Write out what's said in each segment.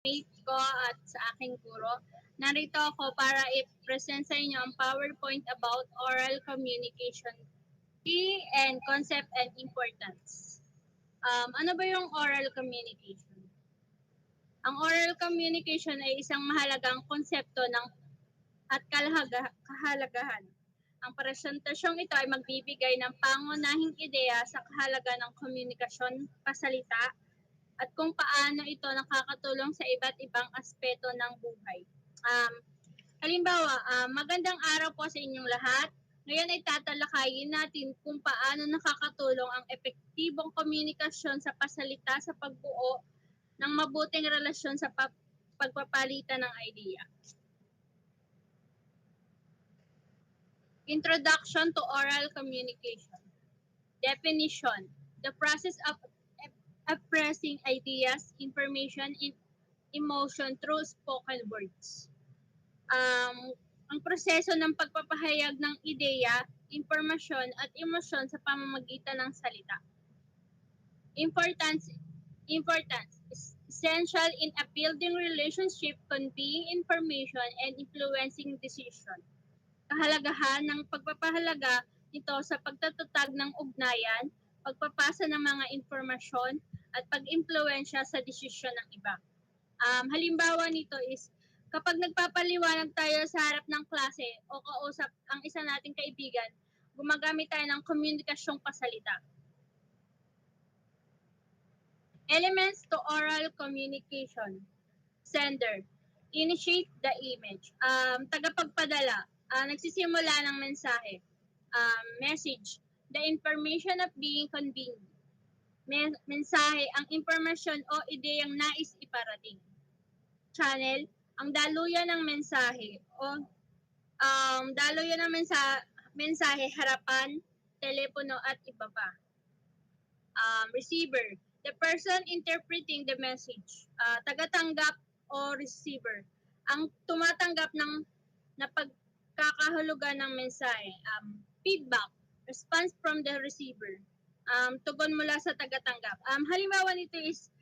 mate ko at sa aking guro. Narito ako para i-present sa inyo ang PowerPoint about oral communication, key and concept and importance. Ano ba yung oral communication? Ang oral communication ay isang mahalagang konsepto ng at kahalagahan. Ang presentasyong ito ay magbibigay ng pangunahing ideya sa kahalagahan ng komunikasyon, pasalita, at kung paano ito nakakatulong sa iba't ibang aspeto ng buhay. Halimbawa, magandang araw po sa inyong lahat. Ngayon ay tatalakayin natin kung paano nakakatulong ang epektibong komunikasyon sa pasalita sa pagbuo ng mabuting relasyon sa pagpapalitan ng idea. Introduction to oral communication. Definition: the process of expressing ideas, information, emotion through spoken words. Ang proseso ng pagpapahayag ng ideya, impormasyon at emosyon sa pamamagitan ng salita. Importance is essential in a building relationship, conveying information and influencing decision. Kahalagahan ng pagpapahalaga nito sa pagtatatag ng ugnayan, pagpapasa ng mga informasyon, at pag-impluwensya sa desisyon ng iba. Halimbawa nito is, kapag nagpapaliwanag tayo sa harap ng klase o kausap ang isa nating kaibigan, gumagamit tayo ng komunikasyong pasalita. Elements to oral communication. Sender. Initiate the image. Tagapagpadala. Nagsisimula ng mensahe. Message. The information of being conveyed. Mensahe, ang impormasyon o ideyang nais iparating. Channel, ang daluyan ng mensahe o daluyan ng mensahe, harapan, telepono at iba pa. Receiver, the person interpreting the message. Tagatanggap o receiver, ang tumatanggap ng napagkakahulugan ng mensahe. Feedback, response from the receiver. Tugon mula sa tagatanggap. Halimbawa nito is,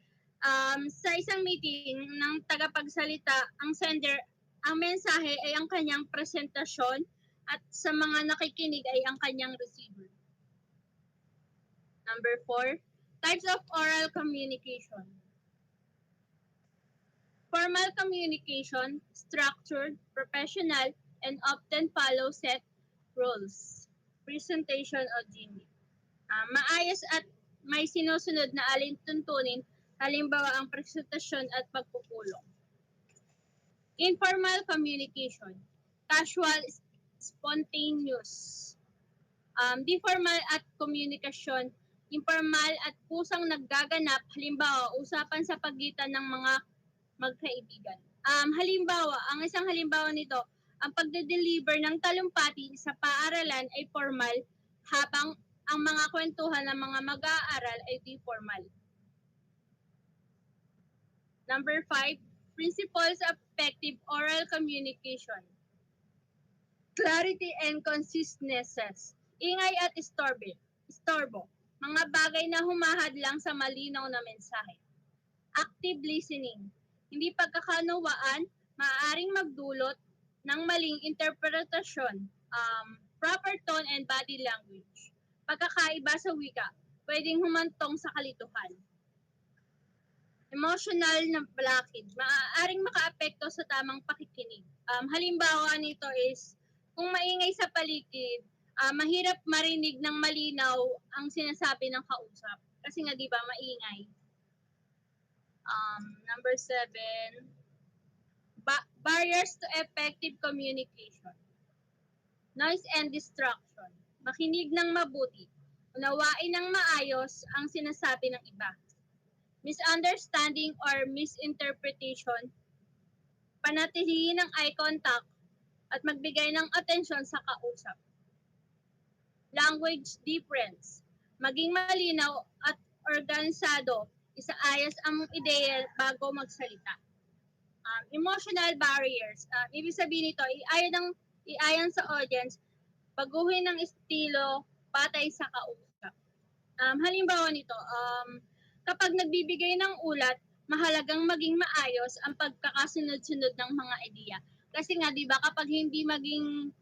sa isang meeting ng tagapagsalita, ang sender, ang mensahe ay ang kanyang presentasyon at sa mga nakikinig ay ang kanyang receiver. Number 4, types of oral communication. Formal communication, structured, professional, and often follow set rules. Presentation o gimmick. Maayos at may sinusunod na alintuntunin, halimbawa ang presentasyon at pagpupulong. Informal communication, casual, spontaneous. Di formal at komunikasyon, informal at kusang naggaganap, halimbawa usapan sa pagitan ng mga magkaibigan. Halimbawa, ang isang halimbawa nito, ang pagde-deliver ng talumpati sa paaralan ay formal, habang ang mga kwentuhan ng mga mag-aaral ay di formal. Number 5, principles of effective oral communication. Clarity and consistency. Ingay at istorbo. Mga bagay na humahadlang sa malinaw na mensahe. Active listening. Hindi pagkakaunawaan, maaaring magdulot ng maling interpretasyon. Proper tone and body language. Pagkakaiba sa wika, pwedeng humantong sa kalituhan. Emotional na blockage, maaaring makaapekto sa tamang pakikinig. Halimbawa nito is, kung maingay sa paligid, mahirap marinig ng malinaw ang sinasabi ng kausap. Kasi nga, di ba, maingay. Number 7, barriers to effective communication. Noise and distraction. Makinig ng mabuti. Unawain ng maayos ang sinasabi ng iba. Misunderstanding or misinterpretation. Panatilihin ng eye contact at magbigay ng atensyon sa kausap. Language difference. Maging malinaw at organisado, isaayos ang ideya bago magsalita. Emotional barriers. Ibig sabihin nito, iayon sa audience, baguhin ng estilo patay sa kausap. Halimbawa nito, kapag nagbibigay ng ulat, mahalagang maging maayos ang pagkakasunod-sunod ng mga ideya. Kasi nga, di ba, kapag hindi maging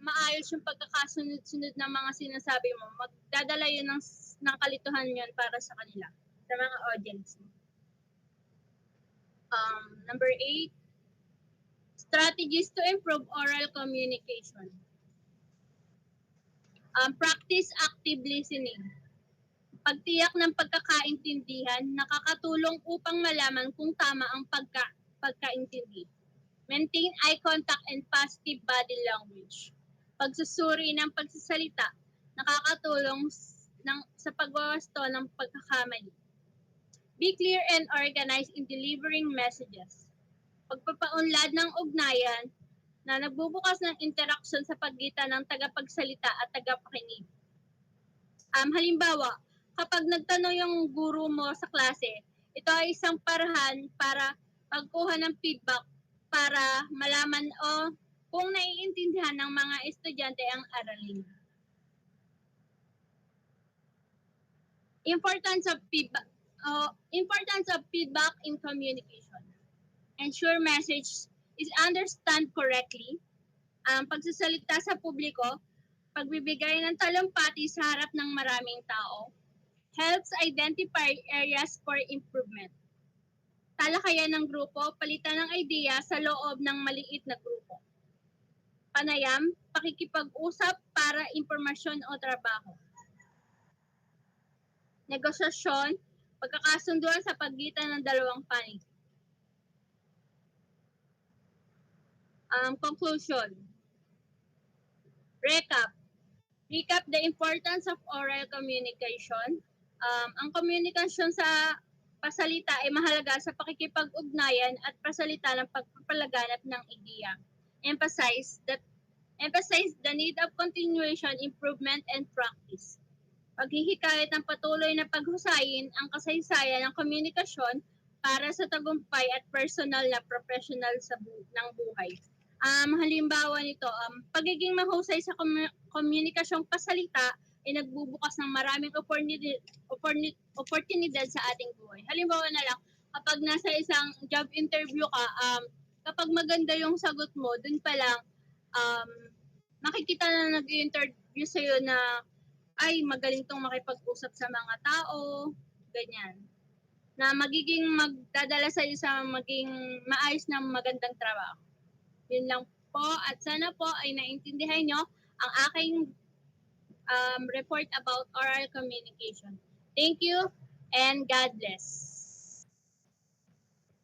maayos yung pagkakasunod-sunod ng mga sinasabi mo, magdadala yun ng kalituhan yun para sa kanila, sa mga audience mo. Number 8, strategies to improve oral communication. Practice active listening. Pagtiyak ng pagkakaintindihan, nakakatulong upang malaman kung tama ang pagkaintindi. Maintain eye contact and positive body language. Pagsusuri ng pagsasalita, nakakatulong sa pagwawasto ng pagkakamali. Be clear and organized in delivering messages. Pagpapaunlad ng ugnayan na nagbubukas ng interaksyon sa pagitan ng tagapagsalita at tagapakinig. Halimbawa, kapag nagtanong yung guro mo sa klase, ito ay isang parahan para pagkuha ng feedback para malaman o kung naiintindihan ng mga estudyante ang aralin. Importance of feedback in communication. Ensure message is understood correctly. Pagsasalita sa publiko, pagbibigay ng talumpati sa harap ng maraming tao, helps identify areas for improvement. Talakayan ng grupo, palitan ng ideya sa loob ng maliit na grupo. Panayam, pakikipag-usap para impormasyon o trabaho. Negosasyon, pagkakasunduan sa pagitan ng dalawang panig. Conclusion. Recap the importance of oral communication. Ang komunikasyon sa pasalita ay mahalaga sa pakikipag-ugnayan at pasalita ng pagpapalaganap ng ideya. Emphasize the need of continuation, improvement, and practice. Paghihikayat ng patuloy na paghusayin ang kasaysayan ng komunikasyon para sa tagumpay at personal na professional ng buhay. Halimbawa nito, pagiging mahusay sa komunikasyong pasalita ay nagbubukas ng maraming oportunidad sa ating buhay. Halimbawa na lang, kapag nasa isang job interview ka, kapag maganda yung sagot mo, dun pa lang, makikita na nag-interview sa'yo na ay magaling tong makipag-usap sa mga tao, ganyan. Na magdadala sa'yo sa maging maayos na magandang trabaho. Yun lang po at sana po ay naintindihan nyo ang aking report about oral communication. Thank you and God bless.